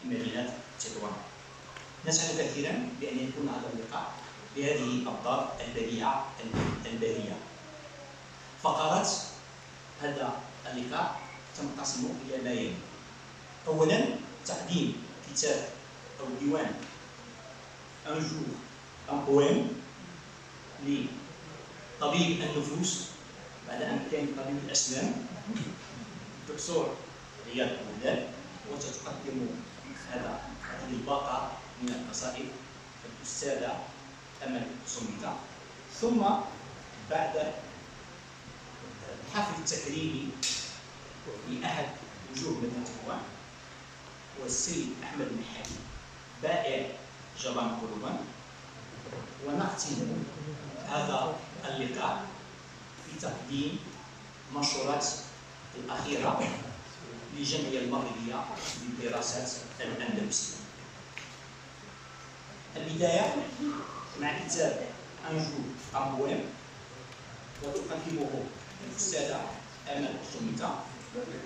في مدينة تطوان. نسعد كثيرا بأن يكون هذا اللقاء بهذه الأبطال البديعة الباهية. فقرات هذا اللقاء تنقسم إلى ما يلي: أولا تقديم كتاب أو ديوان Un jour un poème لطبيب النفوس بعد أن كان طبيب الأسنان الدكتور رياض بوهلال، وتتقدم هذه الباقة من القصائد الأستاذة أمل سميتة. ثم بعد الحفل التكريمي لأحد وجوه مدينة تطوان هو السيد أحمد النحاس بائع جبان قلوبا. ونختم هذا اللقاء بتقديم منشورات الأخيرة للجمعية المغربية للدراسات الأندلسية. البداية مع كتاب Un jour un poème وتقدمه الأستاذة أمل سميتة،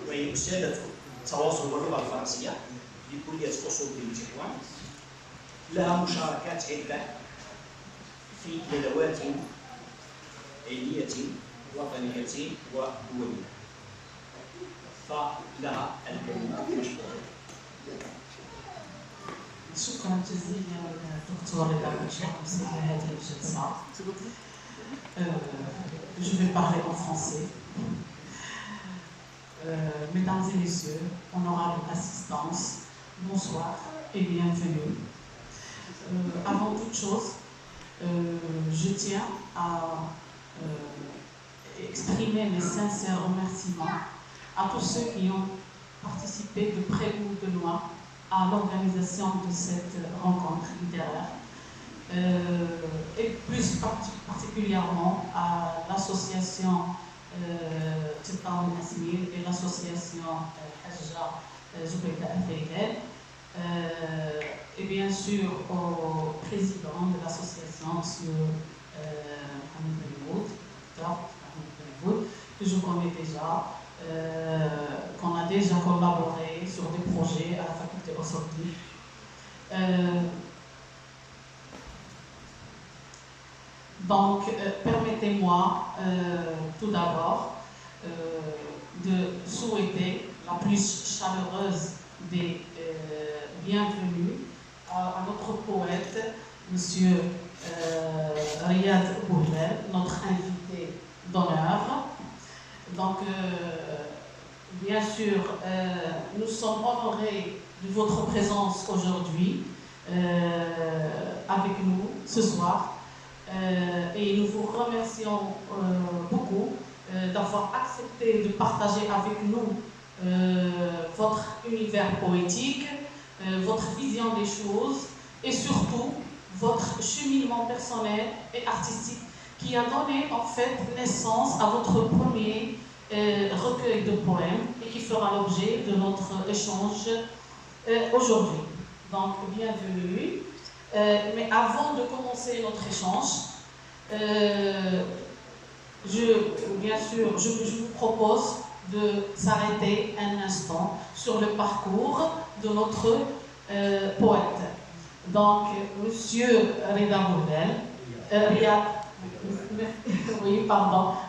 وهي أستاذة التواصل واللغة الفرنسية بكلية أصول دين تطوان. لها مشاركات عدة في ندوات علمية وطنية ودولية، فلها الكلمة مشكورة. شكرا جزيلا دكتور رضا بوهلال على هذه الجلسة. Je vais parler en français. Mesdames et messieurs, honorable assistance, bonsoir et bienvenue. Avant toute chose, je tiens à exprimer mes sincères remerciements à tous ceux qui ont participé de près ou de loin à l'organisation de cette rencontre littéraire, et plus particulièrement à l'association Titaoun Asmir et l'association Hajja Zubayda Al-Faydel, et bien sûr au président de l'association, M. Mohamed Benimoud, que je connais déjà, qu'on a déjà collaboré sur des projets à la faculté Ossordi. Donc, permettez-moi tout d'abord de souhaiter la plus chaleureuse des bienvenues à notre poète, M. Riyad Bouhlel, notre invité d'honneur. Donc, bien sûr, nous sommes honorés de votre présence aujourd'hui avec nous ce soir, et nous vous remercions beaucoup d'avoir accepté de partager avec nous votre univers poétique, votre vision des choses et surtout votre cheminement personnel et artistique qui a donné en fait naissance à votre premier recueil de poèmes et qui fera l'objet de notre échange aujourd'hui. Donc, bienvenue. Mais avant de commencer notre échange, je vous propose de s'arrêter un instant sur le parcours de notre poète. Donc, Monsieur Rida Bouhlel,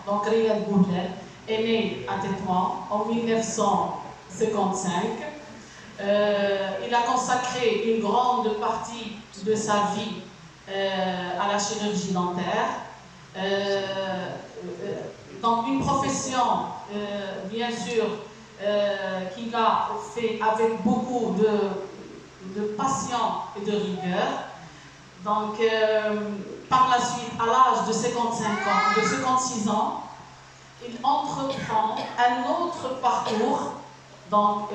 donc Riyad Bouhlel est né à Tétouan en 1955. Il a consacré une grande partie de sa vie à la chirurgie dentaire. Donc une profession, bien sûr, qu'il a fait avec beaucoup de patience et de rigueur. Donc, par la suite, à l'âge de 56 ans, il entreprend un autre parcours, donc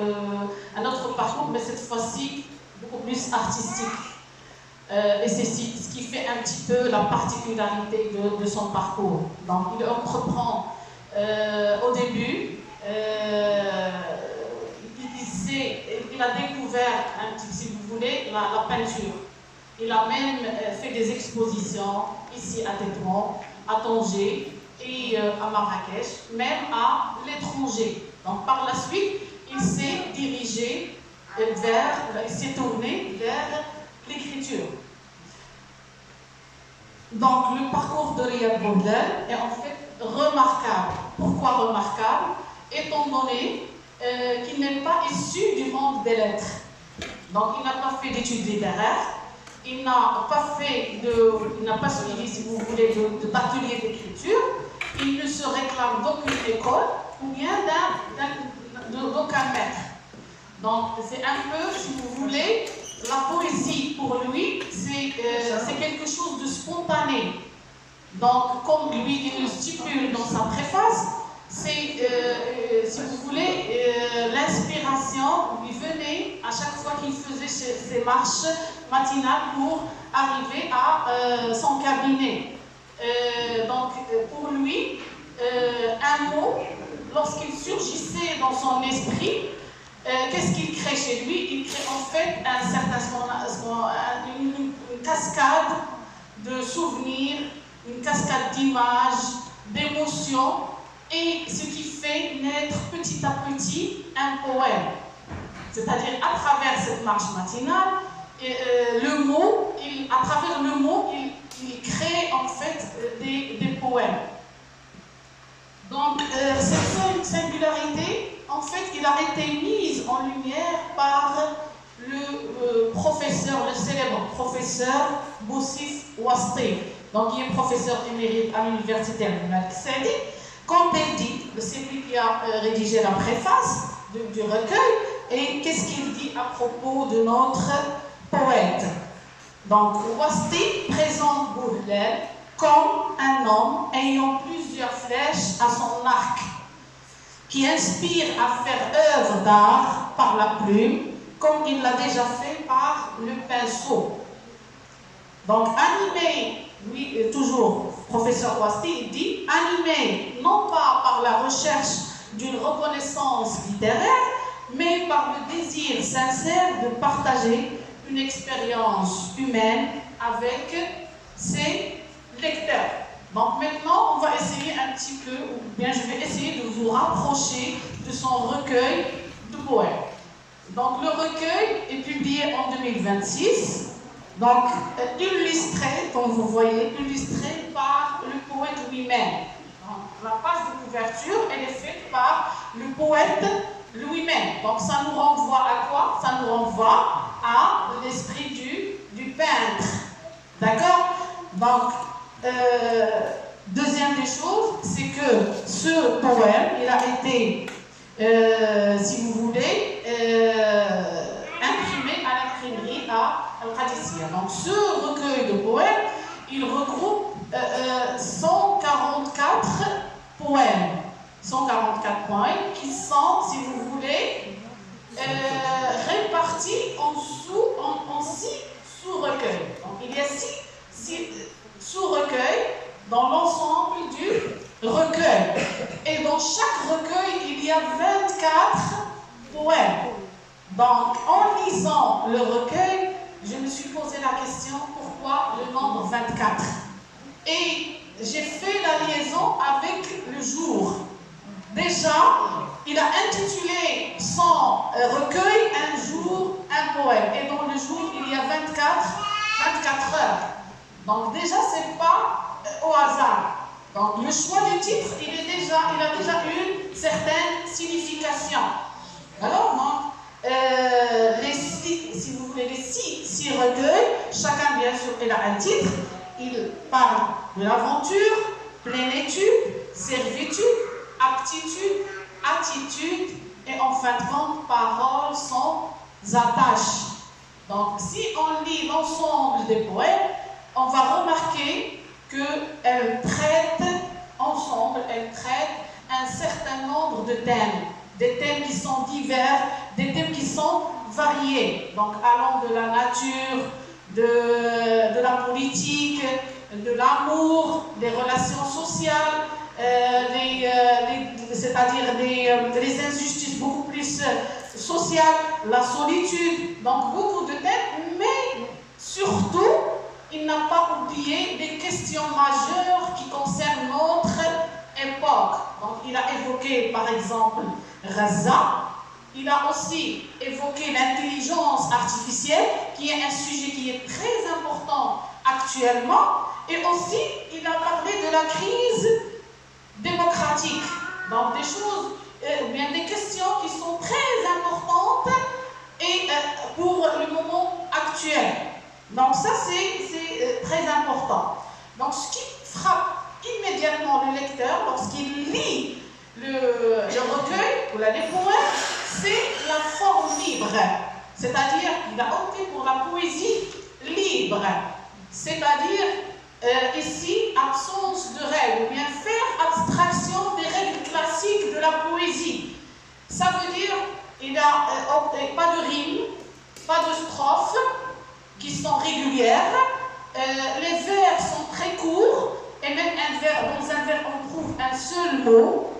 un autre parcours, mais cette fois-ci beaucoup plus artistique. Et c'est ce qui fait un petit peu la particularité de son parcours. Donc, il entreprend au début, il a découvert un petit, si vous voulez, la peinture. Il a même fait des expositions ici à Tétouan, à Tanger et à Marrakech, même à l'étranger. Donc par la suite, il s'est dirigé il s'est tourné vers l'écriture. Donc le parcours de Riyad Boudlel est en fait remarquable. Pourquoi remarquable? Étant donné qu'il n'est pas issu du monde des lettres. Donc il n'a pas fait d'études littéraires, il n'a pas suivi, si vous voulez, d'atelier d'écriture, il ne se réclame d'aucune école ou bien d'aucun maître. Donc c'est un peu, si vous voulez, la poésie pour lui, c'est quelque chose de spontané. Donc comme lui il le stipule dans sa préface, c'est, si vous voulez, l'inspiration lui venait à chaque fois qu'il faisait ses marches matinales pour arriver à son cabinet. Donc, pour lui, un mot, lorsqu'il surgissait dans son esprit, qu'est-ce qu'il crée chez lui? Il crée en fait une cascade de souvenirs, une cascade d'images, d'émotions, et ce qui fait naître petit à petit un poème. C'est-à-dire, à travers cette marche matinale, à travers le mot, il crée en fait des poèmes. Donc, cette singularité, en fait, il a été mise en lumière par le professeur, le célèbre professeur Boussif Ouasti, donc qui est professeur émérite à l'université de Malik Saadi. Comme elle dit, c'est lui qui a rédigé la préface du recueil, et qu'est-ce qu'il dit à propos de notre poète? Donc, Ouasti présente Boudlel comme un homme ayant plusieurs flèches à son arc, qui inspire à faire œuvre d'art par la plume, comme il l'a déjà fait par le pinceau. Donc, animé, lui, toujours, professeur Ouasti, il dit, animé non pas par la recherche d'une reconnaissance littéraire, mais par le désir sincère de partager une expérience humaine avec ses lecteurs. Donc maintenant, on va essayer un petit peu, ou bien je vais essayer de vous rapprocher de son recueil de poèmes. Donc le recueil est publié en 2026, donc illustré, comme vous voyez, illustré par le poète lui-même. La page de couverture, elle est faite par le poète lui-même. Donc ça nous renvoie à quoi? Ça nous renvoie à l'esprit du peintre. D'accord? Donc, deuxième des choses, c'est que ce poème, il a été, si vous voulez, imprimé à l'imprimerie à Al-Qadisiyya. Donc ce recueil de poèmes, il regroupe 144 poèmes. 144 poèmes qui sont, si vous voulez, répartis en 6 sous-recueils. Donc il y a 6 sous-recueils dans l'ensemble du recueil. Et dans chaque recueil, il y a 24 poèmes. Donc en lisant le recueil, je me suis posé la question, pourquoi le nombre 24? Et j'ai fait la liaison avec le jour. Déjà, il a intitulé son recueil « Un jour, un poème ». Et dans le jour, il y a 24 heures. Donc déjà, ce n'est pas au hasard. Donc le choix du titre, il a déjà une certaine signification. Alors, donc, si vous voulez, les six recueils, chacun, bien sûr, il a un titre. Il parle de l'aventure, plénitude, servitude, aptitude, attitude et en fin de compte, paroles sans attache. Donc, si on lit l'ensemble des poèmes, on va remarquer qu'elles traitent ensemble, elles traitent un certain nombre de thèmes, des thèmes qui sont divers, des thèmes qui sont variés, donc allant de la nature, de la politique, de l'amour, des relations sociales, c'est-à-dire des injustices beaucoup plus sociales, la solitude, donc beaucoup de thèmes, mais surtout, il n'a pas oublié des questions majeures qui concernent notre époque. Donc, il a évoqué, par exemple, Gaza, il a aussi évoqué l'intelligence artificielle, qui est un sujet qui est très important actuellement. Et aussi, il a parlé de la crise démocratique. Donc, des choses, ou bien des questions qui sont très importantes et pour le moment actuel. Donc, ça, c'est très important. Donc, ce qui frappe immédiatement le lecteur lorsqu'il lit le recueil ou les poèmes, c'est la forme libre. C'est-à-dire qu'il a opté pour la poésie libre. C'est-à-dire, ici, absence de règles, ou bien faire abstraction des règles classiques de la poésie. Ça veut dire qu'il n'a pas de rimes, pas de strophes qui sont régulières. Les vers sont très courts, et même dans un vers, on trouve un seul mot.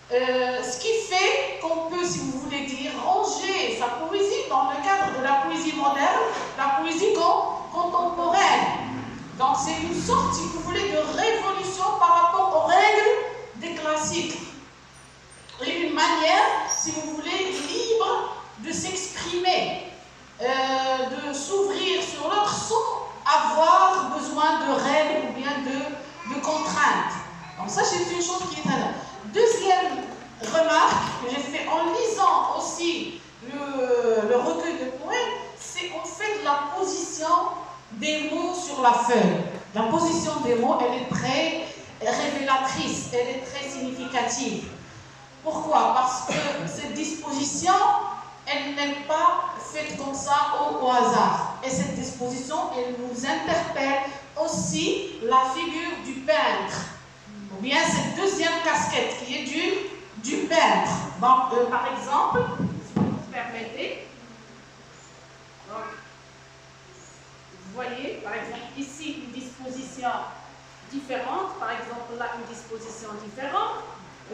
Ce qui fait qu'on peut, si vous voulez dire, ranger sa poésie dans le cadre de la poésie moderne, la poésie contemporaine. Donc c'est une sorte, si vous voulez, de révolution par rapport aux règles des classiques. Et une manière, si vous voulez, libre de s'exprimer, de s'ouvrir sur l'autre sans avoir besoin de règles ou bien de contraintes. Donc ça, c'est une chose qui est très... Deuxième remarque que j'ai fait en lisant aussi le recueil de poèmes, c'est en fait la position des mots sur la feuille. La position des mots, elle est très révélatrice, elle est très significative. Pourquoi? Parce que cette disposition, elle n'est pas faite comme ça au hasard. Et cette disposition, elle nous interpelle aussi la figure du peintre. Ou bien cette deuxième casquette qui est du peintre. Donc, par exemple, si vous me permettez, donc, vous voyez, par exemple, ici, une disposition différente. Par exemple, là, une disposition différente.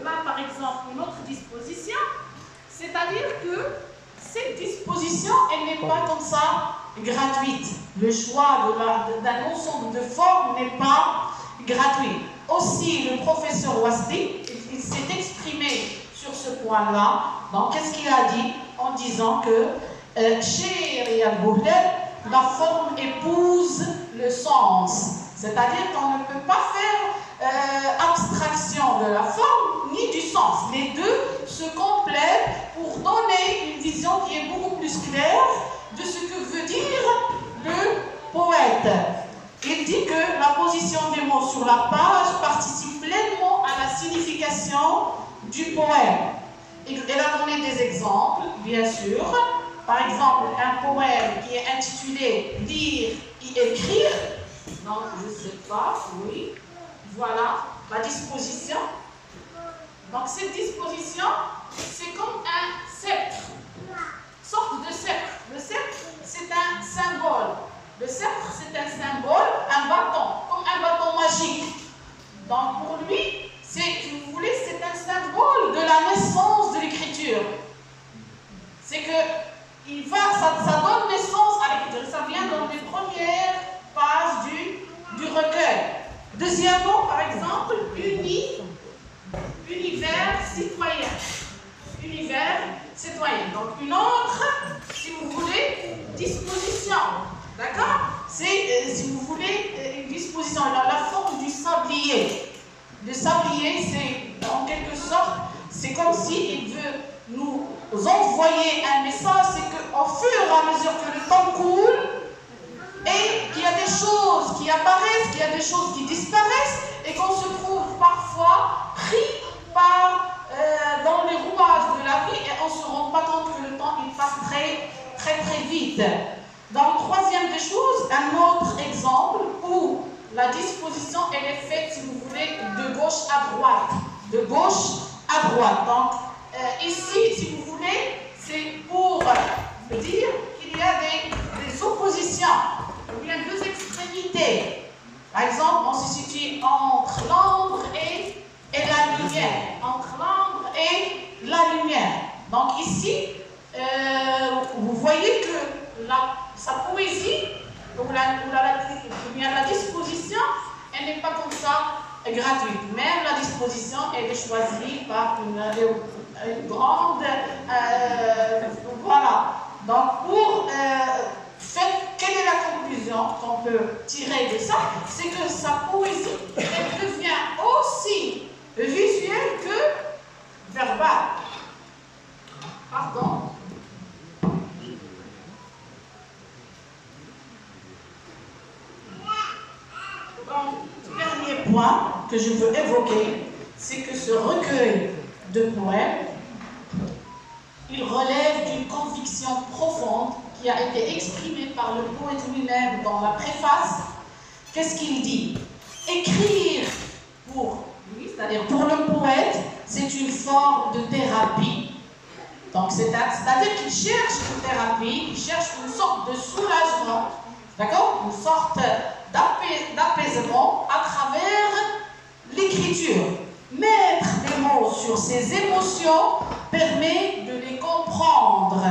Là, par exemple, une autre disposition. C'est-à-dire que cette disposition, elle n'est pas comme ça gratuite. Le choix d'un ensemble de formes n'est pas gratuit. Aussi, le professeur Wasdi, il s'est exprimé sur ce point-là. Donc, qu'est-ce qu'il a dit? En disant que chez Riyad Bouhlel, la forme épouse le sens. C'est-à-dire qu'on ne peut pas faire abstraction de la forme ni du sens. Les deux se complètent pour donner une vision qui est beaucoup plus claire de ce que veut dire le poète. Il dit que la position des mots sur la page participe pleinement à la signification du poème. Il a donné des exemples, bien sûr. Par exemple, un poème qui est intitulé « Lire et écrire ». Donc, je ne sais pas, oui. Voilà la disposition. Donc, cette disposition, c'est comme un sceptre, sorte de sceptre. Le sceptre, c'est un symbole. Le sceptre, c'est un symbole, un bâton, comme un bâton magique. Donc, pour lui, si vous voulez, c'est un symbole de la naissance de l'écriture. C'est que ça donne naissance à l'écriture. Ça vient dans les premières pages du recueil. Deuxièmement, par exemple, univers citoyen. Univers citoyen. Donc, une autre, si vous voulez, disposition. D'accord? C'est, si vous voulez, une disposition. La forme du sablier. Le sablier, c'est en quelque sorte, c'est comme s'il veut nous envoyer un message, c'est qu'au fur et à mesure que le temps coule, et qu'il y a des choses qui apparaissent, qu'il y a des choses qui disparaissent, et qu'on se trouve parfois pris dans les rouages de la vie, et on ne se rend pas compte que le temps il passe très vite. Dans le troisième des choses, un autre exemple où la disposition elle est faite, si vous voulez, de gauche à droite. De gauche à droite. Donc, ici, si vous voulez, c'est pour dire qu'il y a des oppositions, ou bien deux extrémités. Par exemple, on se situe entre l'ombre et la lumière. Entre l'ombre et la lumière. Donc ici, vous voyez que sa poésie, ou la disposition, elle n'est pas comme ça gratuite. Même la disposition, elle est choisie par une grande... voilà. Donc, quelle est la conclusion qu'on peut tirer de ça? C'est que sa poésie, elle devient aussi visuelle que verbale. Pardon. Donc, dernier point que je veux évoquer, c'est que ce recueil de poèmes, il relève d'une conviction profonde qui a été exprimée par le poète lui-même dans la préface. Qu'est-ce qu'il dit? Écrire pour lui, c'est-à-dire pour le poète, c'est une forme de thérapie. Donc c'est-à-dire qu'il cherche une thérapie, il cherche une sorte de soulagement, d'accord? Une sorte d'apaisement à travers l'écriture. Mettre des mots sur ses émotions permet de les comprendre,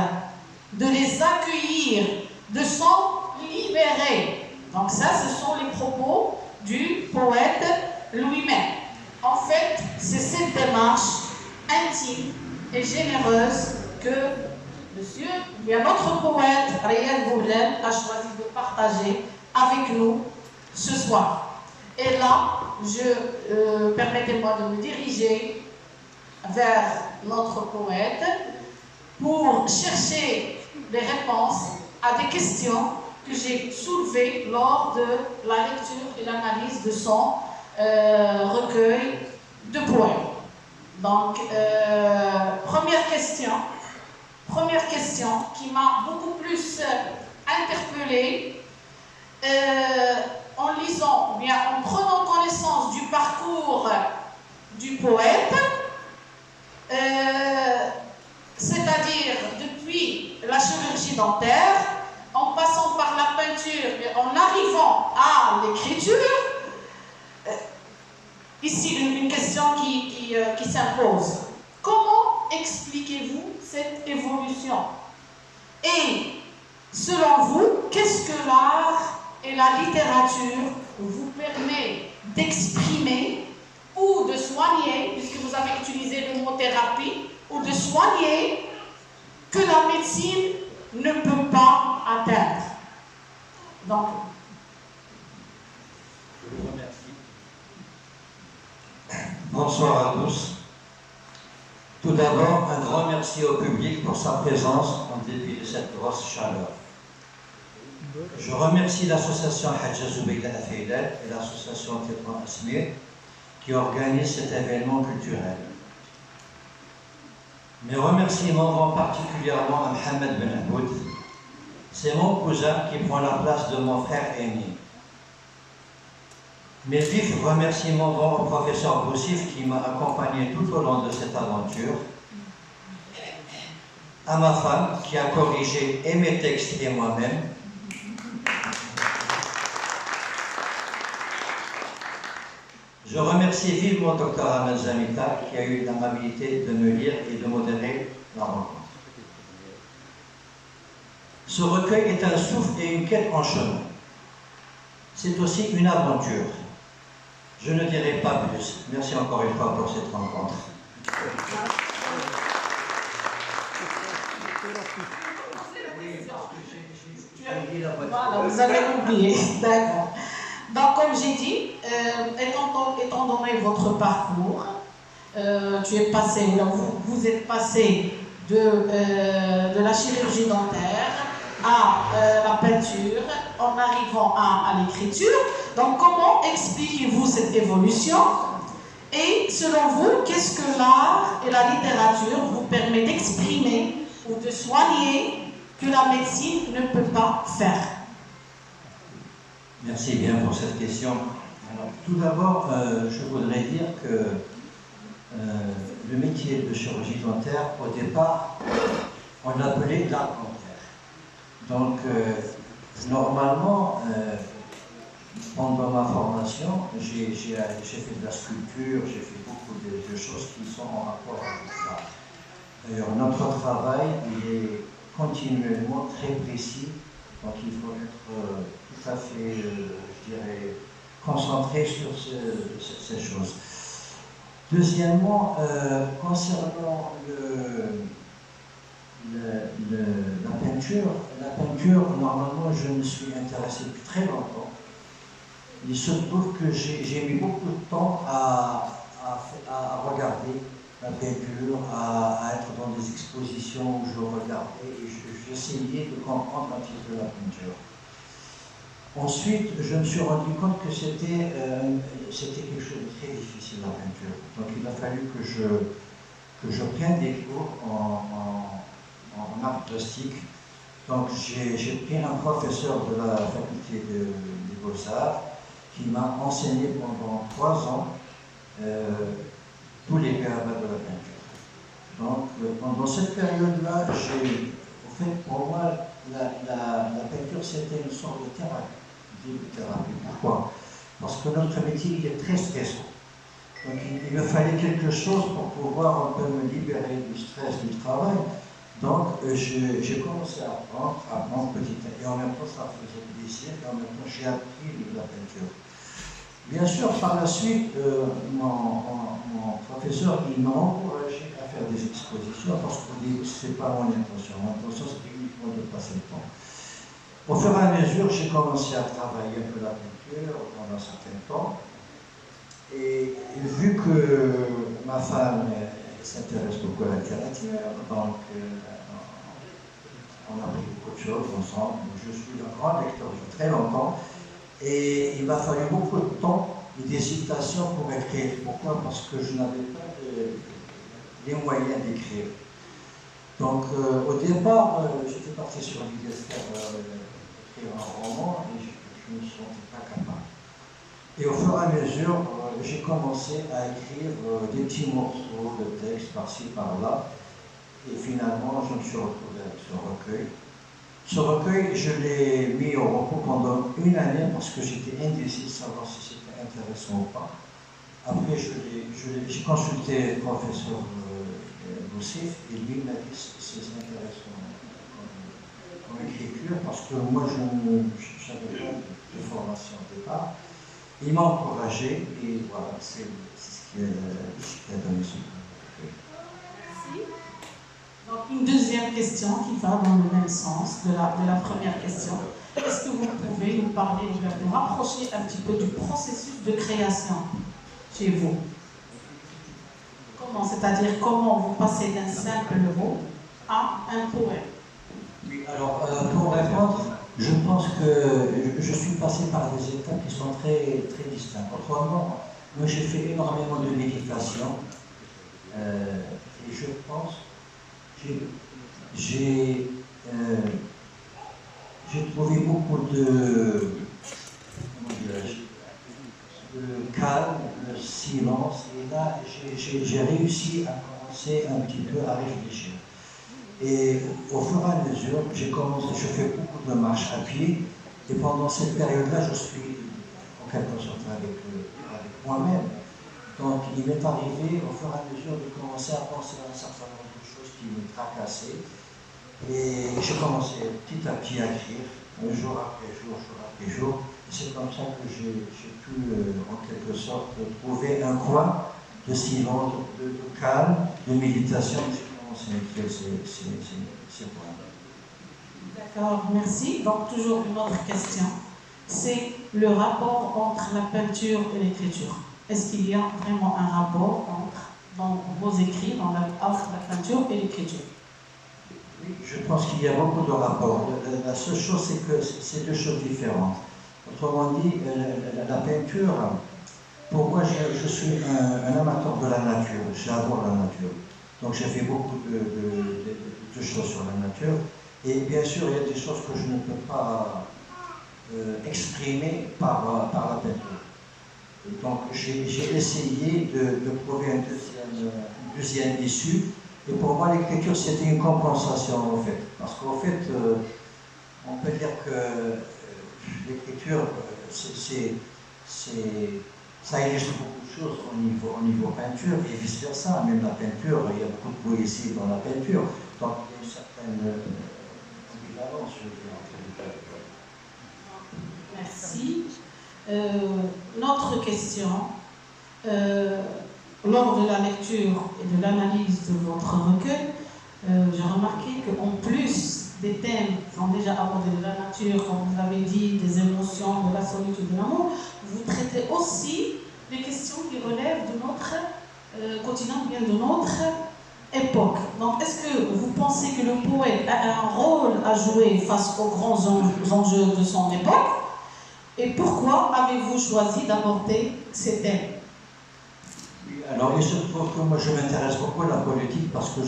de les accueillir, de s'en libérer. Donc ça, ce sont les propos du poète lui-même. En fait, c'est cette démarche intime et généreuse que notre poète Riyad Bouhlel a choisi de partager avec nous ce soir. Et là, permettez-moi de me diriger vers notre poète pour chercher des réponses à des questions que j'ai soulevées lors de la lecture et l'analyse de son recueil de poèmes. Donc, première question qui m'a beaucoup plus interpellée en lisant, ou bien en prenant connaissance du parcours du poète, c'est-à-dire depuis la chirurgie dentaire, en passant par la peinture et en arrivant à l'écriture. Ici, une question qui s'impose. Comment expliquez-vous cette évolution? Et selon vous, qu'est-ce que l'art et la littérature vous permet d'exprimer ou de soigner, puisque vous avez utilisé le mot thérapie, ou de soigner que la médecine ne peut pas atteindre? Donc, je vous remercie. Bonsoir à tous. Tout d'abord, un grand merci au public pour sa présence en dépit de cette grosse chaleur. Je remercie l'association Hadja Zoubeida Afeidat et l'association Tétouan Asmir qui organisent cet événement culturel. Mes remerciements vont particulièrement à Mohamed Ben Aboud. C'est mon cousin qui prend la place de mon frère aîné. Mes vifs remerciements vont au professeur Boussif qui m'a accompagné tout au long de cette aventure, à ma femme qui a corrigé et mes textes et moi-même, je remercie vivement Dr Ahmed Zamita qui a eu l'amabilité de me lire et de modérer la rencontre. Ce recueil est un souffle et une quête en chemin. C'est aussi une aventure. Je ne dirai pas plus. Merci encore une fois pour cette rencontre. Voilà, vous avez oublié. D'accord. Donc, comme j'ai dit, étant donné votre parcours, vous êtes passé de la chirurgie dentaire à la peinture, en arrivant à l'écriture. Donc, comment expliquez-vous cette évolution? Et selon vous, qu'est-ce que l'art et la littérature vous permettent d'exprimer ou de soigner que la médecine ne peut pas faire? Merci bien pour cette question. Alors, tout d'abord, je voudrais dire que le métier de chirurgie dentaire, au départ, on l'appelait l'art dentaire. Donc, normalement, pendant ma formation, j'ai fait de la sculpture, j'ai fait beaucoup de choses qui sont en rapport avec ça. D'ailleurs, notre travail il est continuellement très précis, donc il faut être tout à fait, je dirais, concentré sur ces choses. Deuxièmement, concernant la peinture, normalement, je me suis intéressé depuis très longtemps. Il se trouve que j'ai mis beaucoup de temps à regarder la peinture, à être dans des expositions où je regardais et j'essayais de comprendre un petit peu la peinture. Ensuite, je me suis rendu compte que c'était quelque chose de très difficile, la peinture. Donc il a fallu que je prenne des cours en art plastique. Donc j'ai pris un professeur de la faculté des Beaux-Arts qui m'a enseigné pendant 3 ans tous les gammas de la peinture. Donc pendant cette période-là, en fait, pour moi, la peinture c'était une sorte de thérapie. Pourquoi? Parce que notre métier il est très stressant. Donc il me fallait quelque chose pour pouvoir un peu me libérer du stress du travail. Donc j'ai commencé à apprendre petit à petit. Et en même temps, ça faisait plaisir. Et en même temps, j'ai appris la peinture. Bien sûr, par la suite, mon professeur il m'a encouragé à faire des expositions parce que ce n'est pas mon intention. Mon intention, c'était uniquement de passer le temps. Au fur et à mesure, j'ai commencé à travailler un peu la peinture pendant un certain temps. Et vu que ma femme s'intéresse beaucoup à la littérature, donc on a pris beaucoup de choses ensemble. Je suis un grand lecteur depuis très longtemps. Et il m'a fallu beaucoup de temps et d'hésitation pour écrire. Pourquoi? Parce que je n'avais pas les moyens d'écrire. Donc au départ, j'étais parti sur l'idée de faire écrire un roman et je ne me sentais pas capable. Et au fur et à mesure, j'ai commencé à écrire des petits morceaux de texte par-ci, par-là. Et finalement, je me suis retrouvé avec ce recueil. Ce recueil, je l'ai mis au repos pendant 1 année parce que j'étais indécis de savoir si c'était intéressant ou pas. Après, j'ai consulté le professeur Boussif et lui m'a dit que c'est intéressant comme écriture parce que moi, je n'avais pas de formation au départ. Il m'a encouragé et voilà, c'est ce qui a donné ce recueil. Merci. Donc, une deuxième question qui va dans le même sens de la première question. Est-ce que vous pouvez nous parler, nous rapprocher un petit peu du processus de création chez vous? Comment? C'est-à-dire comment vous passez d'un simple mot à un poème? Oui, alors pour répondre, je pense que je suis passé par des étapes qui sont très, très distinctes. Autrement, moi j'ai fait énormément de méditation et je pense j'ai trouvé beaucoup de calme, de silence, et là j'ai réussi à commencer un petit peu à réfléchir. Et au fur et à mesure, je fais beaucoup de marches à pied, et pendant cette période-là, je suis en quelque sorte avec moi-même. Donc il m'est arrivé au fur et à mesure de commencer à penser à un certain nombre de choses qui me tracassaient. Et j'ai commencé petit à petit à écrire, jour après jour, jour après jour. Et c'est comme ça que j'ai pu, en quelque sorte, trouver un coin de silence, de calme, de méditation. J'ai commencé à écrire ces poèmes. D'accord, merci. Donc, toujours une autre question. C'est le rapport entre la peinture et l'écriture. Est-ce qu'il y a vraiment un rapport dans vos écrits, entre la peinture et l'écriture? Oui, je pense qu'il y a beaucoup de rapports. La seule chose, c'est que c'est 2 choses différentes. Autrement dit, la peinture, pour moi, je suis un amateur de la nature. J'adore la nature. Donc j'ai fait beaucoup de choses sur la nature. Et bien sûr, il y a des choses que je ne peux pas exprimer par la peinture. Donc j'ai essayé de trouver une deuxième issue. Et pour moi, l'écriture, c'était une compensation, en fait. Parce qu'en fait, on peut dire que l'écriture, ça illustre beaucoup de choses au niveau peinture et vice-versa. Même la peinture, il y a beaucoup de poésie dans la peinture. Donc, il y a une certaine ambivalence, je dirais, entre les deux. Merci. Notre question. lors de la lecture et de l'analyse de votre recueil, j'ai remarqué qu'en plus des thèmes qui sont déjà abordés de la nature, comme vous l'avez dit, des émotions, de la solitude, de l'amour, vous traitez aussi les questions qui relèvent de notre quotidien, bien de notre époque. Donc, est-ce que vous pensez que le poète a un rôle à jouer face aux grands enjeux de son époque? Et pourquoi avez-vous choisi d'aborder ces thèmes? Alors, il se trouve que moi je m'intéresse beaucoup à la politique parce que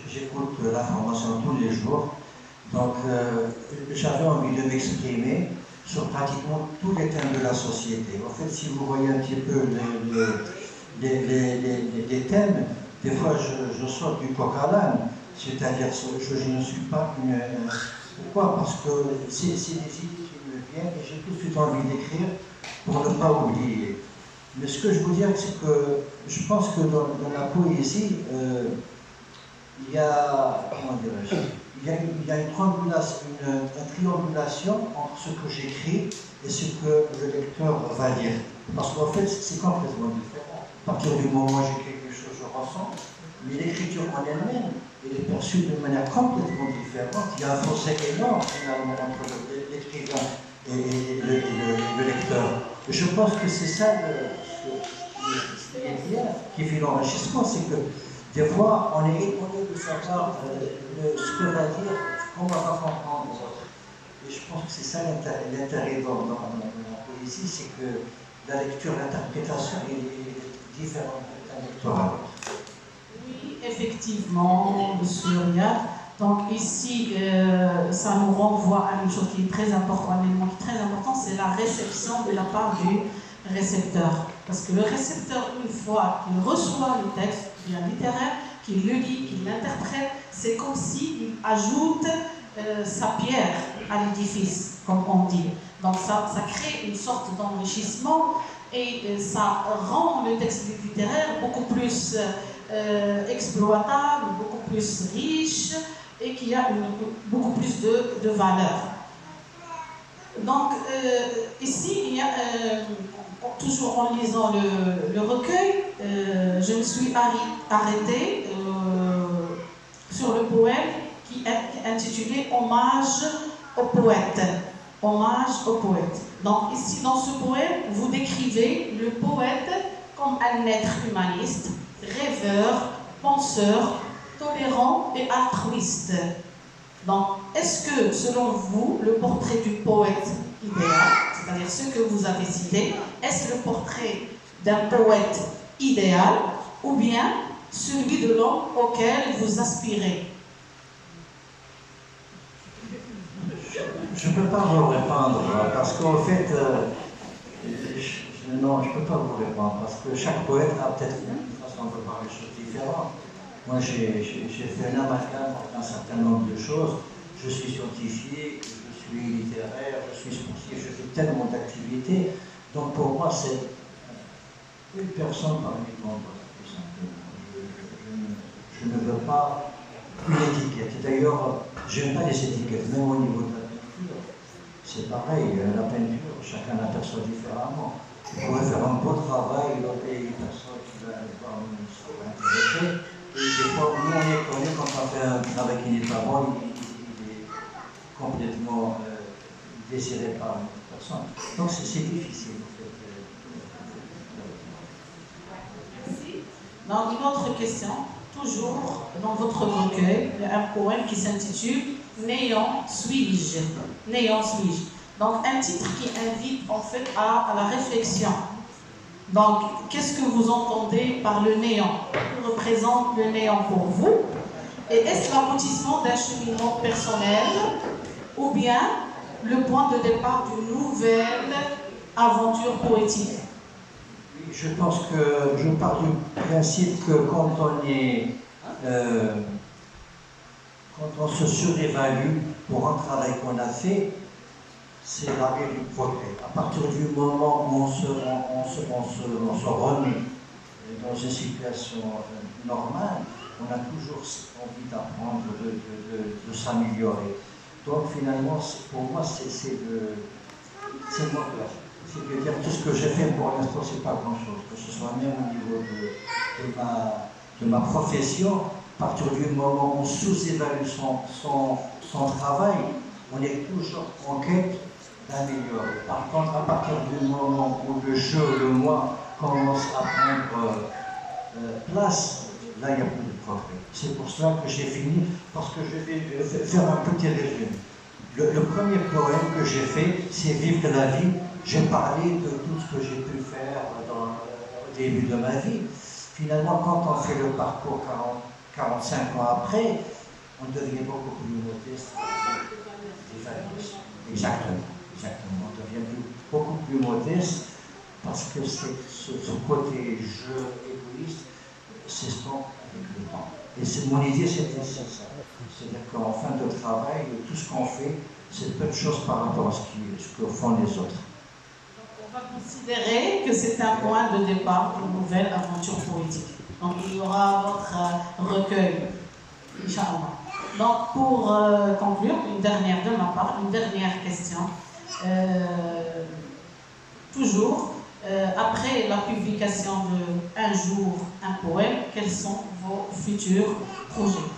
j'écoute l'information tous les jours. Donc, j'avais envie de m'exprimer sur pratiquement tous les thèmes de la société. En fait, si vous voyez un petit peu les thèmes, des fois je sors du coq à l'âne, c'est-à-dire je ne suis pas une... Pourquoi? Parce que c'est des idées qui me viennent et j'ai tout de suite envie d'écrire pour ne pas oublier. Mais ce que je veux dire, c'est que je pense que dans la poésie, il y a, comment dirais-je, il y a une triangulation entre ce que j'écris et ce que le lecteur va lire. Parce qu'en fait, c'est complètement différent. À partir du moment où j'écris quelque chose, je ressens, mais l'écriture en elle-même, elle est perçue de manière complètement différente. Il y a un fossé énorme finalement entre l'écrivain et le lecteur. Et je pense que c'est ça qui fait l'enrichissement, c'est que des fois, on est étonné de savoir ce que va dire, comment on va comprendre l'autre. Et je pense que c'est ça l'intérêt dans la poésie, c'est que la lecture, l'interprétation est différente d'un lecteur à l'autre. Oui, effectivement, monsieur Riyad. Donc ici, ça nous renvoie à une chose qui est très importante, un élément qui est très important, c'est la réception de la part du récepteur. Parce que le récepteur, une fois qu'il reçoit le texte bien littéraire, qu'il le lit, qu'il l'interprète, c'est comme s'il ajoute sa pierre à l'édifice, comme on dit. Donc ça crée une sorte d'enrichissement et ça rend le texte littéraire beaucoup plus exploitable, beaucoup plus riche et qui a beaucoup plus de valeur. Donc ici, il y a, toujours en lisant le recueil, je me suis arrêtée sur le poème qui est intitulé « Hommage au poète ». Hommage au poète. Donc ici, dans ce poème, vous décrivez le poète comme un être humaniste, rêveur, penseur, tolérant et altruiste. Donc, est-ce que, selon vous, le portrait du poète idéal, c'est-à-dire ce que vous avez cité, est-ce le portrait d'un poète idéal ou bien celui de l'homme auquel vous aspirez? Je ne peux pas vous répondre parce qu'en fait, non, je ne peux pas vous répondre parce que chaque poète a peut-être une façon de voir les choses différentes. Moi, j'ai fait un amalgame entre un certain nombre de choses. Je suis scientifique, je suis littéraire, je suis sportif, je fais tellement d'activités. Donc pour moi, c'est une personne parmi tant d'autres, tout simplement. Je ne veux pas une étiquette. D'ailleurs, je n'aime pas les étiquettes, même au niveau de la peinture. C'est pareil, la peinture, chacun l'aperçoit différemment. Il pourrait faire un beau travail, et une personne qui va être intéressée. Et des fois, nous, on est connu quand on fait un travail qui n'est pas bon, il est complètement désiré par une autre personne. Donc c'est difficile, en fait. Merci. Donc, une autre question. Toujours dans votre recueil, il y a un poème qui s'intitule « Néant suis-je ». Néant suis-je. Donc, un titre qui invite en fait à la réflexion. Donc, qu'est-ce que vous entendez par le néant? Que représente le néant pour vous? Et est-ce l'aboutissement d'un cheminement personnel ou bien le point de départ d'une nouvelle aventure poétique? Je pense que je pars du principe que quand on se surévalue pour un travail qu'on a fait, c'est l'arrêt du progrès. À partir du moment où on se remet dans une situation normale, on a toujours envie d'apprendre, de s'améliorer. Donc finalement, pour moi, c'est le moteur. C'est-à-dire tout ce que j'ai fait pour l'instant, c'est pas grand-chose, que ce soit même au niveau de de ma profession, à partir du moment où on sous-évalue son travail, on est toujours en quête d'améliorer. Par contre, à partir du moment où le jeu, le moi, commence à prendre place, là, il n'y a plus de progrès. C'est pour cela que j'ai fini, parce que je vais faire un petit résumé. Le premier poème que j'ai fait, c'est Vivre la vie. J'ai parlé de tout ce que j'ai pu faire au début de ma vie. Finalement, quand on fait le parcours 45 ans après, on devient beaucoup plus modeste. Exactement. On devient beaucoup plus modeste parce que ce côté jeu égoïste s'estompe avec le temps. Et mon idée, c'était ça. C'est-à-dire qu'en fin de travail, tout ce qu'on fait, c'est peu de choses par rapport à ce que font les autres. On va considérer que c'est un point de départ pour une nouvelle aventure poétique. Donc il y aura votre recueil, Inch'Allah. Donc pour conclure, une dernière de ma part, une dernière question. Toujours, après la publication de Un jour, un poème, quels sont vos futurs projets?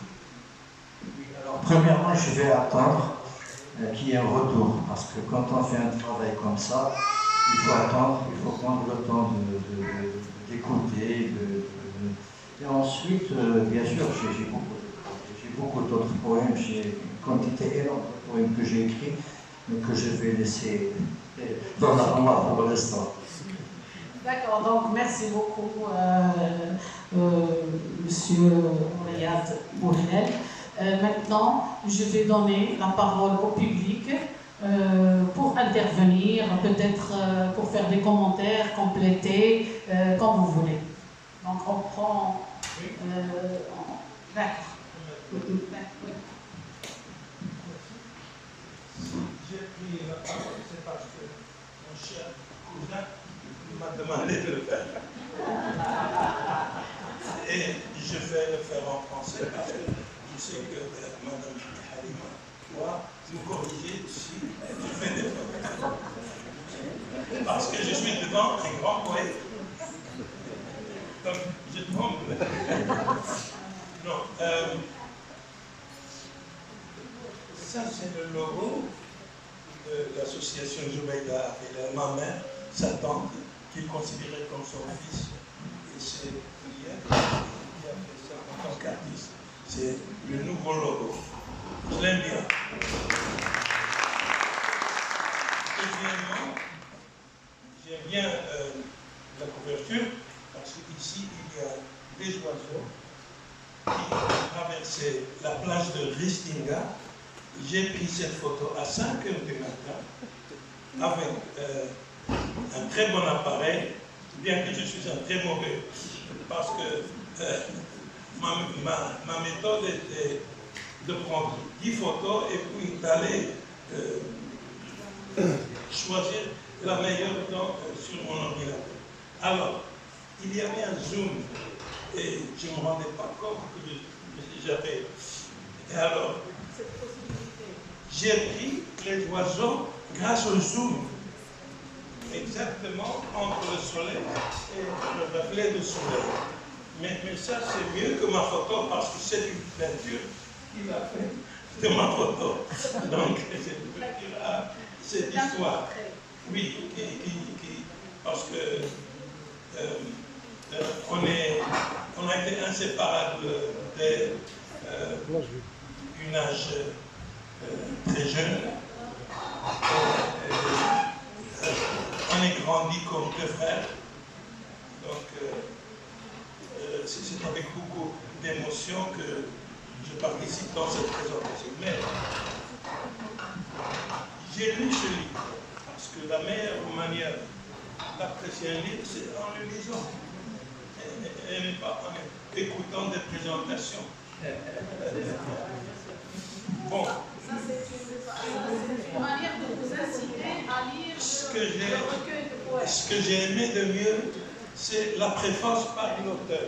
Alors premièrement, je vais attendre qu'il y ait un retour, parce que quand on fait un travail comme ça, il faut attendre, il faut prendre le temps d'écouter. Et ensuite, bien sûr, j'ai beaucoup d'autres poèmes, j'ai une quantité énorme de poèmes que j'ai écrits, mais que je vais laisser dans l'armoire pour l'instant. D'accord, donc merci beaucoup, Monsieur Riyad Bouhlel. Maintenant, je vais donner la parole au public pour intervenir, peut-être pour faire des commentaires, compléter, comme vous voulez. Donc on prend... D'accord. J'ai pris la parole, c'est parce que mon cher cousin m'a demandé de le faire. Et je vais le faire en français parce que je sais que Mme Halima doit nous corriger si je fais des fautes. Parce que je suis devant un grand poète. Donc, je tombe. Non. Ça, c'est le logo de l'association Joubaïda. Et ma mère, sa tante, qui est considérée comme son fils. Et c'est Liane qui a fait ça en tant qu'artiste. C'est le nouveau logo. Je l'aime bien. Deuxièmement, j'aime bien la couverture parce qu'ici, il y a des oiseaux qui ont traversé la plage de Ristinga. J'ai pris cette photo à 5 h du matin avec un très bon appareil, bien que je suis un très mauvais, parce que ma méthode était de prendre 10 photos et puis d'aller choisir la meilleure sur mon ordinateur. Alors, il y avait un zoom et je ne me rendais pas compte que j'avais. Et alors, j'ai pris les oiseaux grâce au zoom, exactement entre le soleil et le reflet du soleil. Mais ça, c'est mieux que ma photo parce que c'est une peinture qu'il a fait de ma photo. Donc, cette peinture a cette histoire. Oui, parce que on a été inséparables dès un âge très jeune. On est grandi comme deux frères. Donc, c'est avec beaucoup d'émotion que je participe dans cette présentation. Mais j'ai lu ce livre, parce que la meilleure manière d'apprécier un livre, c'est en le lisant. Et n'est pas en écoutant des présentations. Bon. Ça, c'est une manière de vous inciter à lire le recueil de poèmes. Ce que j'ai aimé de mieux, c'est la préface par l'auteur.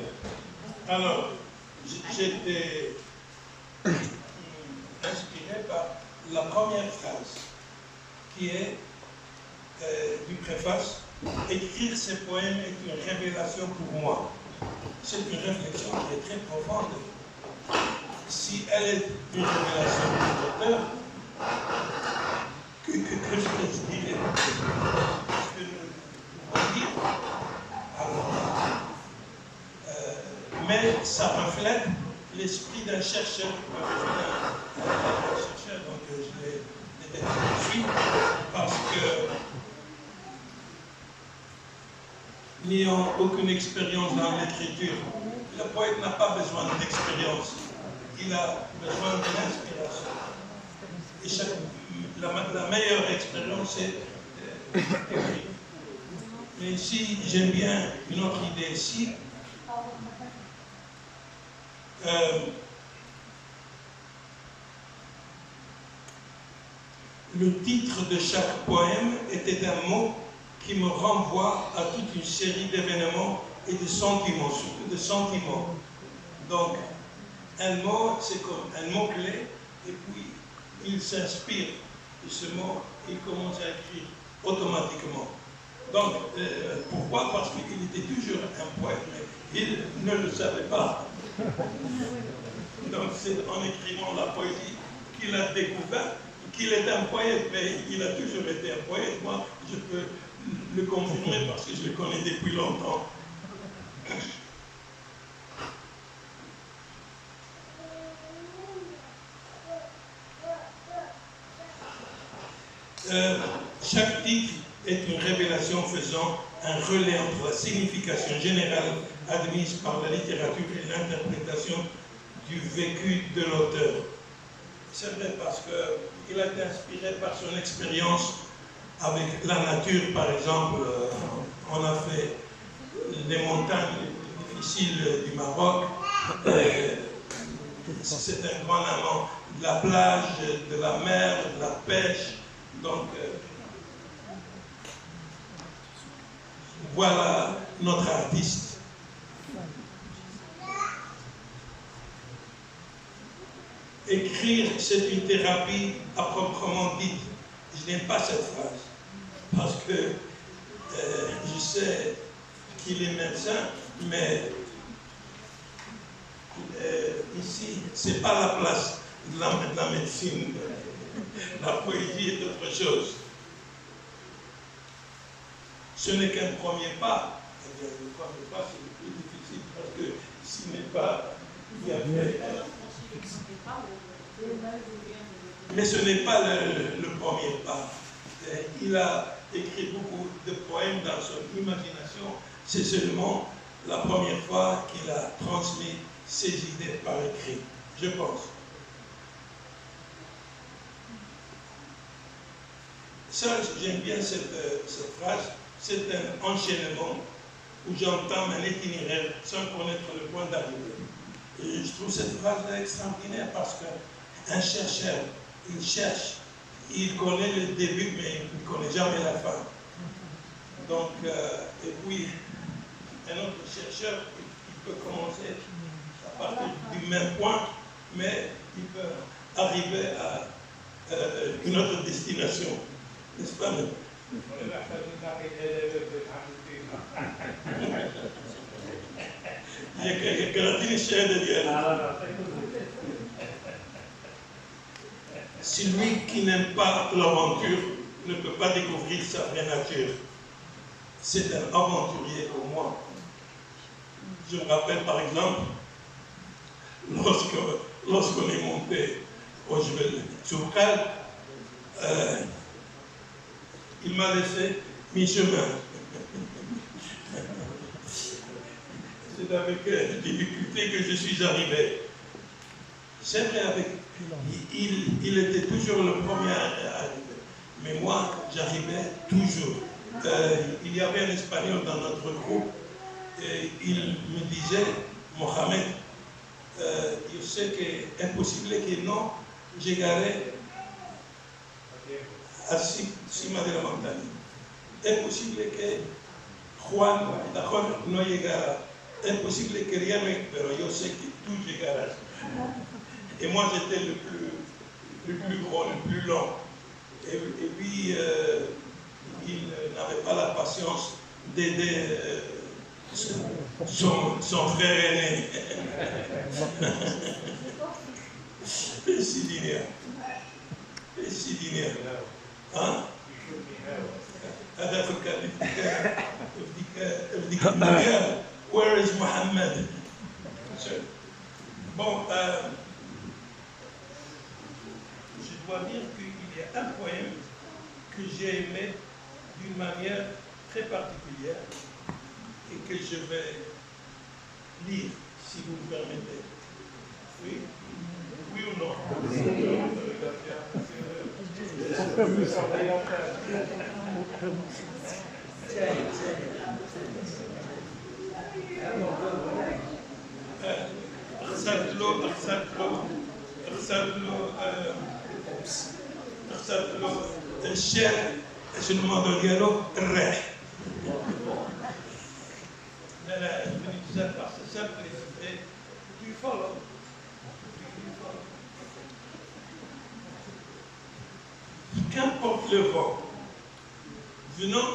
Alors, j'étais inspiré par la première phrase, qui est du préface. Écrire ces poèmes est une révélation pour moi. c'est une réflexion qui est très profonde. Si elle est une révélation de l'auteur, que je dirais, qu'est-ce que nous pouvons dire? Alors, mais ça reflète l'esprit d'un chercheur. Un chercheur, donc je l'ai détecté tout de suite, parce que n'ayant aucune expérience dans l'écriture, le poète n'a pas besoin d'expérience, il a besoin de l'inspiration. Et la meilleure expérience, c'est écrire. Mais ici, j'aime bien une autre idée ici. Le titre de chaque poème était un mot qui me renvoie à toute une série d'événements et de sentiments, surtout de sentiments. Donc, un mot, c'est comme un mot-clé, et puis il s'inspire de ce mot, il commence à écrire automatiquement. Donc, pourquoi? Parce qu'il était toujours un poète, mais il ne le savait pas. Donc, c'est en écrivant la poésie qu'il a découvert qu'il est un poète, mais il a toujours été un poète. Moi, je peux le confirmer parce que je le connais depuis longtemps. Chaque titre est une révélation faisant un relais entre la signification générale admise par la littérature et l'interprétation du vécu de l'auteur. C'est vrai parce qu'il a été inspiré par son expérience avec la nature, par exemple. On a fait les montagnes difficiles du Maroc. C'est un grand amant de la plage, de la mer, de la pêche. Donc, voilà notre artiste. Écrire, c'est une thérapie à proprement dite. Je n'aime pas cette phrase, parce que je sais qu'il est médecin, mais ici, ce n'est pas la place de la médecine. La poésie est autre chose. Ce n'est qu'un premier pas. Le premier pas, c'est le plus difficile, parce que s'il n'est pas bien fait. Mais ce n'est pas le premier pas. Il a écrit beaucoup de poèmes dans son imagination. C'est seulement la première fois qu'il a transmis ses idées par écrit, je pense. Ça, j'aime bien cette phrase. C'est un enchaînement où j'entame un itinéraire sans connaître le point d'arrivée. Et je trouve cette phrase extraordinaire parce qu'un chercheur, il cherche, il connaît le début, mais il ne connaît jamais la fin. Donc, et puis, un autre chercheur, il peut commencer à partir du même point, mais il peut arriver à une autre destination. N'est-ce pas? Celui qui n'aime pas l'aventure ne peut pas découvrir sa vraie nature. C'est un aventurier comme moi. Je me rappelle par exemple, lorsqu'on est monté au Jebel Soukal, il m'a laissé mi-chemin. C'est avec difficulté que je suis arrivé. C'est vrai, il était toujours le premier à arriver. Mais moi, j'arrivais toujours. Il y avait un Espagnol dans notre groupe et il me disait, Mohamed, je sais que c'est impossible que non, llegaré à cima de la montagne. Impossible que Juan no llegara. Impossible que rien ne, pero yo sais que tout llegara. Et moi, j'étais le plus gros, le plus long. Et puis, il n'avait pas la patience d'aider son frère aîné. Sidinia. Sidinia. Hein? Where is Mohammed? Bon, je dois dire qu'il y a un poème que j'ai aimé d'une manière très particulière et que je vais lire, si vous me permettez. Oui? Oui ou non? الشعر الموضوع ديالو الريح. لا لا do you follow? Qu'importe le vent venant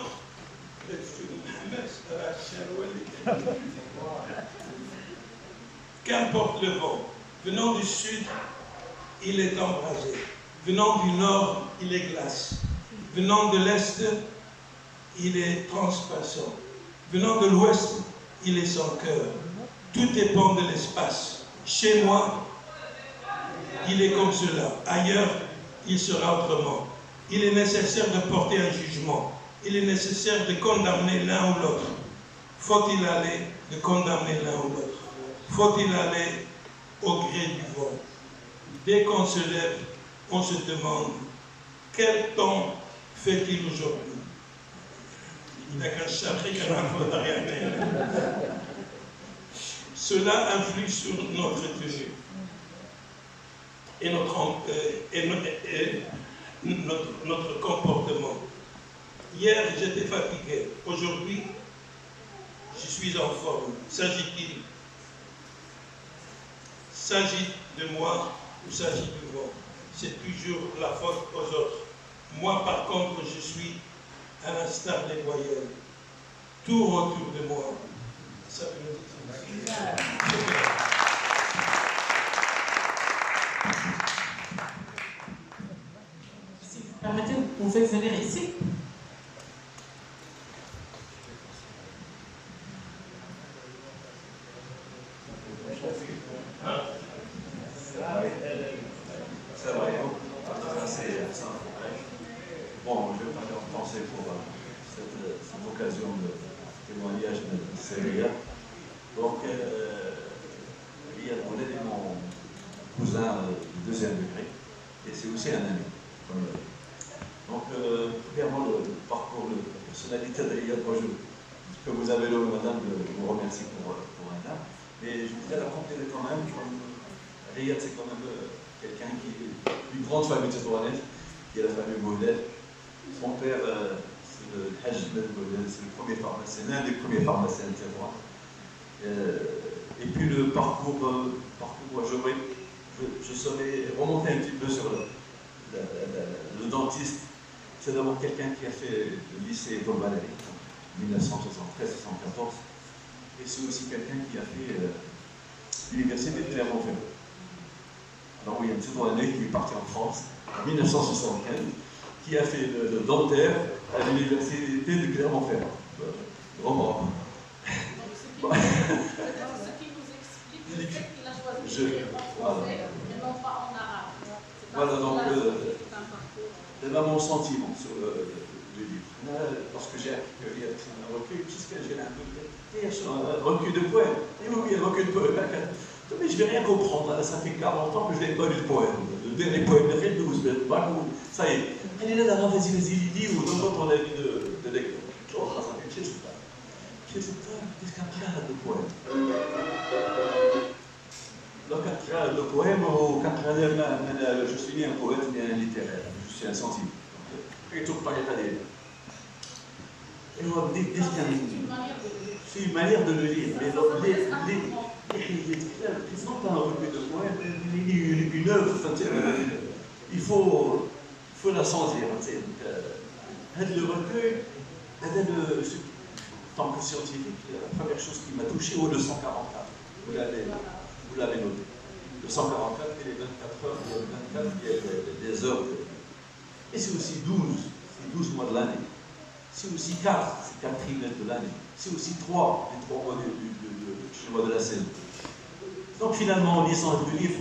qu'importe le vent venant du sud, il est embrasé. Venant du nord, il est glace. Venant de l'est, il est transpassant. Venant de l'ouest, il est sans cœur. Tout dépend de l'espace. Chez moi, il est comme cela. Ailleurs, il sera autrement. Il est nécessaire de porter un jugement. Il est nécessaire de condamner l'un ou l'autre. Faut-il aller de condamner l'un ou l'autre? Faut-il aller au gré du vent? Dès qu'on se lève, on se demande quel temps fait-il aujourd'hui? Cela influe sur notre tenue et notre comportement. Hier, j'étais fatigué. Aujourd'hui, je suis en forme. S'agit-il de moi ou s'agit du vent? C'est toujours la faute aux autres. Moi, par contre, je suis à l'instar des voyelles. Tout autour de moi. Ça veut dire Si vous permettez, vous pouvez venir ici. Bon, je vais pas leur penser pour cette occasion de témoignage de Séria. Donc, Riyad Bouled est mon cousin du deuxième degré, et c'est aussi un ami. Donc, premièrement, le parcours, la personnalité de Riyad Bouled, que vous avez le madame, je vous remercie pour un âme, mais je voudrais la compléter quand même. Riyad, c'est quand même quelqu'un qui est d'une grande famille tétouanaise, qui est la famille Bouled. Son père, c'est le Hajj Bouled, c'est le premier pharmacien, l'un des premiers pharmaciens de Tétouan. Et puis le parcours, je saurais remonter un petit peu sur le dentiste. C'est d'abord quelqu'un qui a fait le lycée Paul Valéry en 1973-1974. Et c'est aussi quelqu'un qui a fait l'université de Clermont-Ferrand. Alors oui, il y a un Tétouanais qui est parti en France en 1975, qui a fait le dentaire à l'université de Clermont-Ferrand. Vraiment. Ce qui nous explique le fait qu'il a choisi en français et non pas en arabe. Voilà, donc là, mon sentiment sur le livre. Lorsque j'ai accueilli un recueil, puisque j'ai un peu sur un recueil de poèmes. Et oui, un recueil de poèmes. Mais je ne vais rien comprendre. Ça fait 40 ans que je n'ai pas lu de poèmes. Le dernier poème de Redouze, ça y est. Il est là, vas-y, lis, ou donne-moi ton avis de lecture. Ça fait qu'est-ce qu'un cadre de poème? Donc, un cadre de poème, je suis ni un poète ni un littéraire, je suis insensible. Et tout par l'état des. Et on va dire, c'est une manière de le lire. Mais c'est non pas un recueil de poèmes, une œuvre. Il faut la sentir. Le recueil, tant que scientifique, la première chose qui m'a touché, le 144, vous l'avez noté. Le 144, il y a les 24 heures, il y a les 24, il y a des heures. Et c'est aussi 12 mois de l'année. C'est aussi 4, c'est 4 trimestres de l'année. C'est aussi 3, les 3 mois de la saison. Donc finalement, en lisant le livre,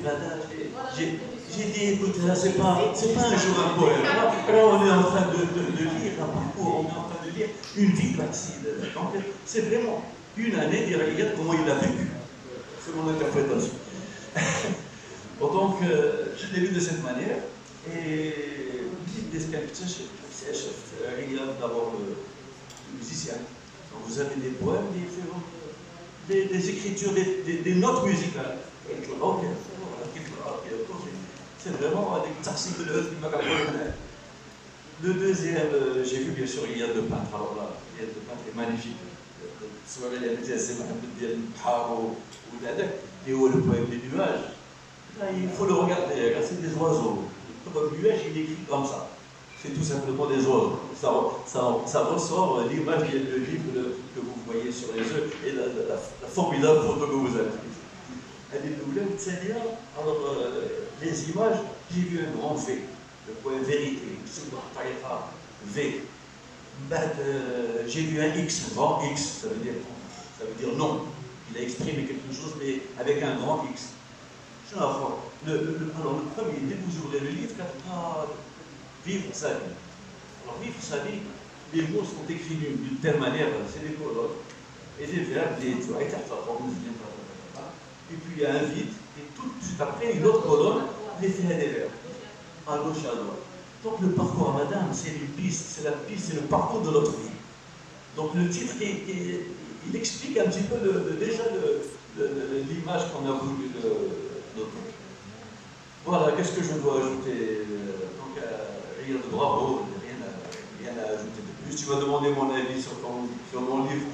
j'ai dit, écoutez, là, c'est pas un jour un poème. Là, on est en train de lire un parcours, on est en train de lire une vie passée. Donc c'est vraiment une année, regarde comment il l'a vécu. C'est mon interprétation. Bon, donc, je l'ai lu de cette manière. Et d'abord le musicien. Donc, vous avez des poèmes, des écritures, des notes musicales. C'est vraiment des tarsiques de l'œuvre qui m'a capté. Le deuxième, j'ai vu bien sûr Iliade de peintre. Alors là, Iliade de peintre est magnifique. Et où le poème des nuages. Là, il faut le regarder, c'est des oiseaux. Le nuage, il écrit comme ça. C'est tout simplement des oiseaux. Ça ressort l'image qui est le livre que vous voyez sur les yeux et la formidable photo que vous avez prise. Alors, les images, j'ai vu un grand V, le point vérité, V. J'ai vu un X, un grand X, ça veut dire non. Il a exprimé quelque chose, mais avec un grand X. Alors, le premier, dès que vous ouvrez le livre, vivre sa vie. Alors, vivre sa vie, les mots sont écrits d'une telle manière, c'est des colonnes, et des verbes, et puis il y a un vide, et tout de suite après, une autre colonne, l'effet des verbes, à gauche, à droite. Donc, le parcours à madame, c'est une piste, c'est la piste, c'est le parcours de notre vie. Donc, le titre, il explique un petit peu déjà l'image qu'on a voulu noter. Voilà, qu'est-ce que je dois ajouter? Donc, rien de bravo, rien à ajouter de plus. Tu m'as demandé mon avis sur mon livre.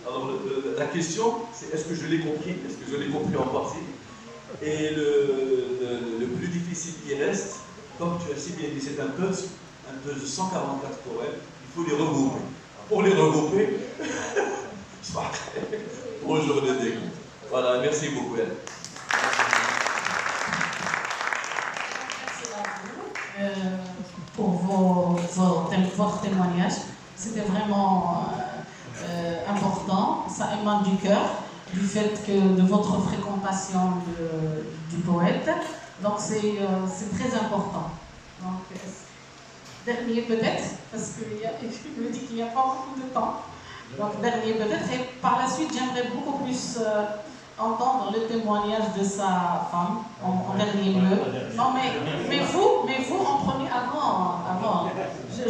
Alors, la question, c'est est-ce que je l'ai compris? Est-ce que je l'ai compris en partie? Et le plus difficile qui reste, comme tu as si bien dit, c'est un puzzle de 144 poèmes, il faut les regrouper. Pour les regrouper, bonjour les dégoûts. Voilà, merci beaucoup. Pour votre témoignage. C'était vraiment important. Ça émane du cœur, du fait que de votre fréquentation du poète. Donc c'est très important. Donc, dernier peut-être, parce qu'il me dit qu'il n'y a pas beaucoup de temps. Donc dernier peut-être. Et par la suite, j'aimerais beaucoup plus entendre le témoignage de sa femme en dernier lieu. Non, mais vous en premier avant. Je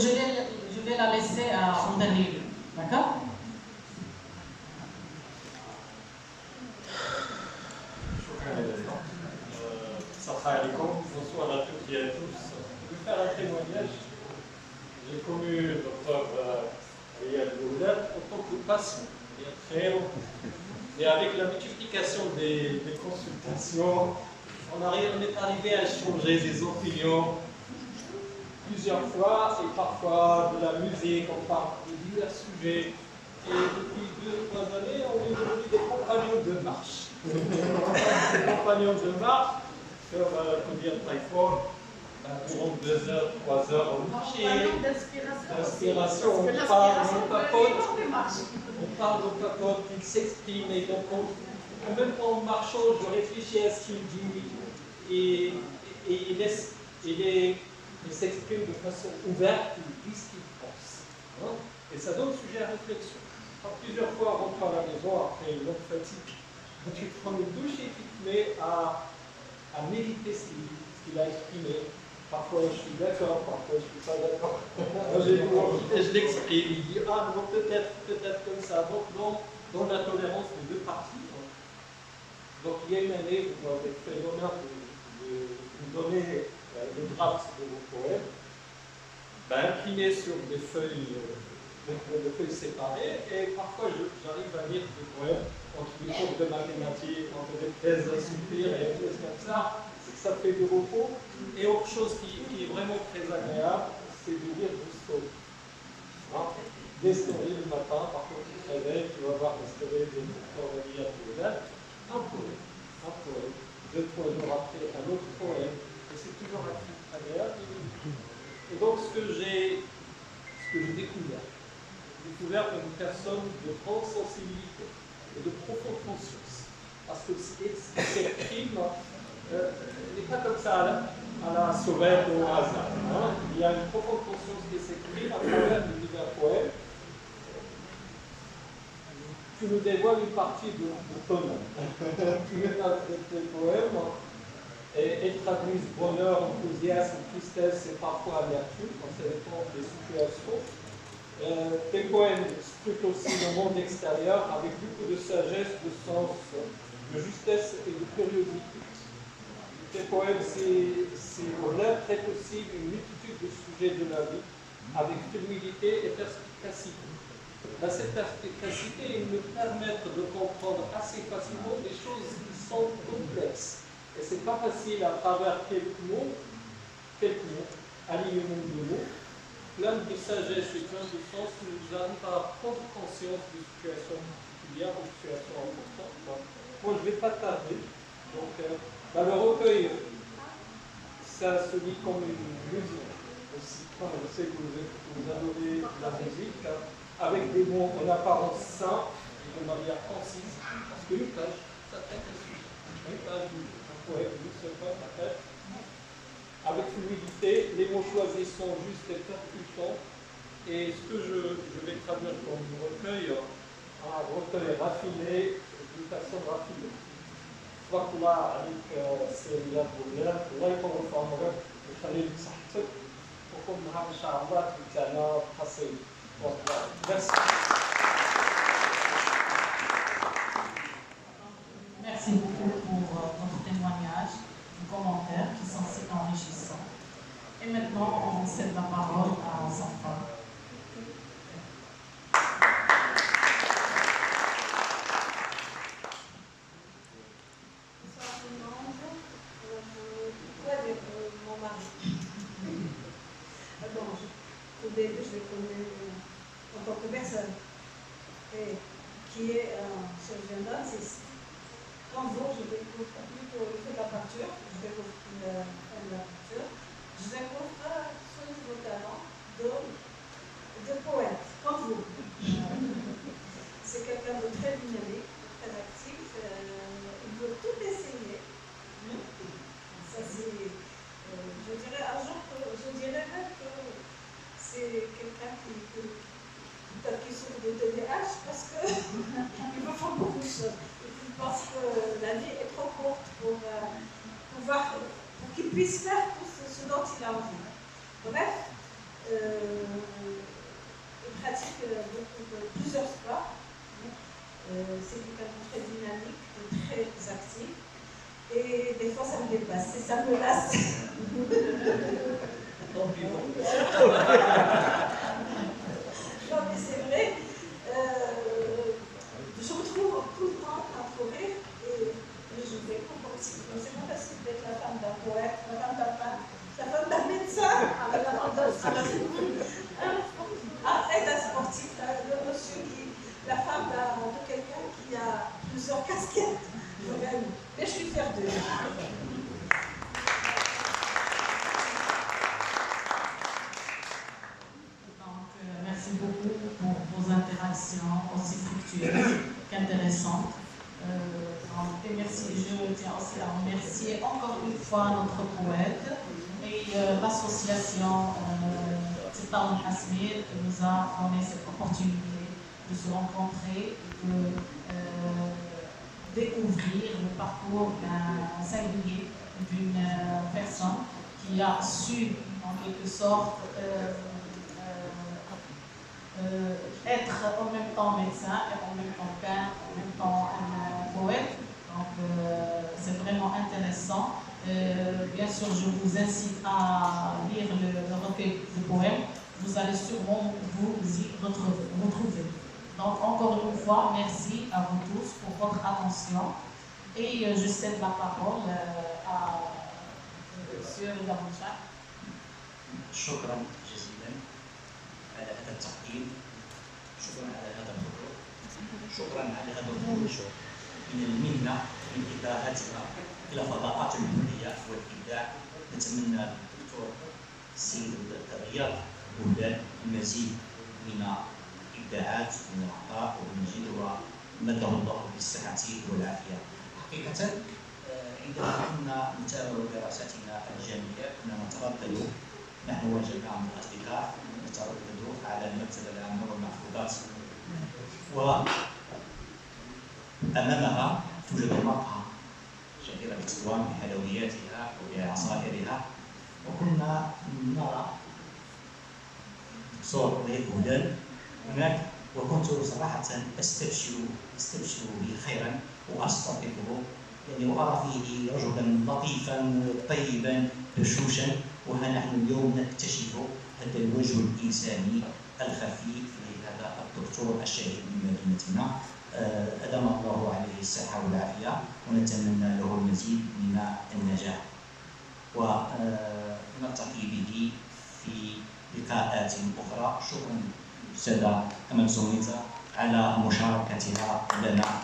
vais la laisser en dernier lieu. D'accord? Bonsoir à toutes et à tous. Je vais faire un témoignage. J'ai connu le docteur Riyad Bouhlab en tant que patient, il y a très longtemps. Et avec la multiplication des consultations, on est arrivé à échanger des opinions plusieurs fois, et parfois de la musique, on parle de divers sujets. Et depuis 2 ou 3 années, on est devenus des compagnons de marche. Des compagnons de marche sur Combien Taïfon, durant 2 heures, 3 heures, on marche. D'inspiration, on parle, on papote, il s'exprime, et donc en même temps en marchant, je réfléchis à ce qu'il dit, et il s'exprime de façon ouverte, il dit ce qu'il pense. Hein? Et ça donne sujet à réflexion. Alors, plusieurs fois, on rentre à la maison après une longue fatigue, tu prends une douche et tu te mets à méditer ce qu'il a exprimé. Parfois je suis d'accord, parfois je ne suis pas d'accord. Je l'exprime, il dit ah non, peut-être comme ça. Donc dans la tolérance des deux parties. Donc il y a une année, vous m'avez fait l'honneur de vous donner le draft de vos poèmes, imprimés sur des feuilles séparées, et parfois j'arrive à lire des poèmes entre des cours de mathématiques, entre des thèses à soupir et des choses comme ça. Ça fait du repos. Et autre chose qui est vraiment très agréable, c'est de lire Rousseau. laisse tomber le matin, par contre tu te réveilles, tu vas voir le soleil de un poème, 2-3 jours après un autre poème, et c'est toujours agréable. Et donc ce que j'ai découvert une personne de grande sensibilité et de profonde conscience. Parce que ce qui s'exprime n'est pas comme ça à la sauvette ou au hasard. Hein. Il y a une profonde conscience qui s'exprime à travers divers poèmes. Tu nous dévoiles une partie de ton âme. Tu nous dévoiles tes poèmes et ils traduisent bonheur, enthousiasme, tristesse et parfois amertume, quand ça dépend des situations. Tes poèmes scrutent aussi le monde extérieur avec beaucoup de sagesse, de sens, de justesse et de curiosité. Tes poèmes, c'est au-delà très possible une multitude de sujets de la vie avec fluidité et perspicacité. Dans cette perspicacité, ils nous permettent de comprendre assez facilement des choses qui sont complexes. Et ce n'est pas facile à travers quelques mots, alignement de mots, plein de sagesse et plein de sens, nous arrivent à prendre conscience de situations particulières, de situations importantes. Moi, je ne vais pas tarder. Donc, dans le recueil, ça se lit comme une musique aussi. Je sais que vous adorez la musique, avec des mots en apparence simples et de manière concise, parce qu'une page, ça traite le sujet. Une page d'un poème, une seule page, ça traite. Avec fluidité, les mots choisis sont justes et percutants. Et ce que je vais traduire comme recueil, un recueil raffiné d'une personne raffinée. تبارك الله عليك السيد الله يطول في عمرك ويخلي لك صحتك وكل نهار ان شاء الله تمتعنا بقصيد. Merci beaucoup pour votre témoignage, vos commentaires qui sont si enrichissants. Et maintenant, on cède la parole à Safa. Je le connais en tant que personne qui est un chirurgien dentiste. Un jour, je découvre plutôt la peinture, je découvre la peinture, je découvre son nouveau talent de poète, comme vous. C'est quelqu'un de très dynamique, très actif, il veut tout essayer. Ça, c'est, je dirais un jour je dirais même que c'est quelqu'un qui souffre de TDAH parce qu'il me faut beaucoup de choses. Il pense que la vie est trop courte pour qu'il puisse faire tout ce dont il a envie. Bref, il pratique plusieurs sports. C'est quelqu'un de très dynamique, de très actif. Et des fois, ça me dépasse. Et ça me lasse. Non, mais c'est vrai. Je me trouve tout le temps à courir et je vais comprendre aussi. C'est pas facile d'être la femme d'un poète, la femme d'un peintre, la femme d'un médecin, la femme d'un sportif, le monsieur la femme de quelqu'un qui a plusieurs casquettes. Mais je suis fière d'eux. Merci beaucoup pour vos interactions aussi fructueuses qu'intéressantes. Et merci, je tiens aussi à remercier encore une fois notre poète et l'association Titaoun Hasmir qui nous a donné cette opportunité de se rencontrer, de découvrir le parcours singulier d'une personne qui a su en quelque sorte être en même temps médecin et en même temps peintre, en même temps un poète. Donc c'est vraiment intéressant. Bien sûr, je vous incite à lire le recueil de poèmes. Vous allez sûrement vous y retrouver. Donc encore une fois, merci à vous tous pour votre attention. Et je cède la parole à M. Daroucha. شكرا جزيلا على هذا التقديم شكرا على هذا الخروج من المهنه من إدارتها الى فضاءات الحريه والابداع. نتمنى الدكتور السيد الرياض بولدان المزيد من الابداعات ومن العطاء والمجيد ومده الله بالصحه والعافيه. حقيقه عندما كنا نتابع دراستنا الجامعيه كنا نتردد نحن وجماعه من الاصدقاء نتردد على المكتبه العامه والمحفوظات، وامامها توجد مقهى شهيره بتطوان بحلوياتها وبعصائرها، وكنا نرى دكتور رياض بولدان هناك، وكنت صراحه استبشر به خيرا واستلطفه، يعني وارى فيه رجلا لطيفا طيبا بشوشا، وها نحن اليوم نكتشف هذا الوجه الانساني الخفي لهذا الدكتور الشهيد من مدينتنا. ادام الله عليه الصحه والعافيه، ونتمنى له المزيد من النجاح، ونلتقي به في لقاءات اخرى. شكرا استاذه امل سميته على مشاركتها لنا.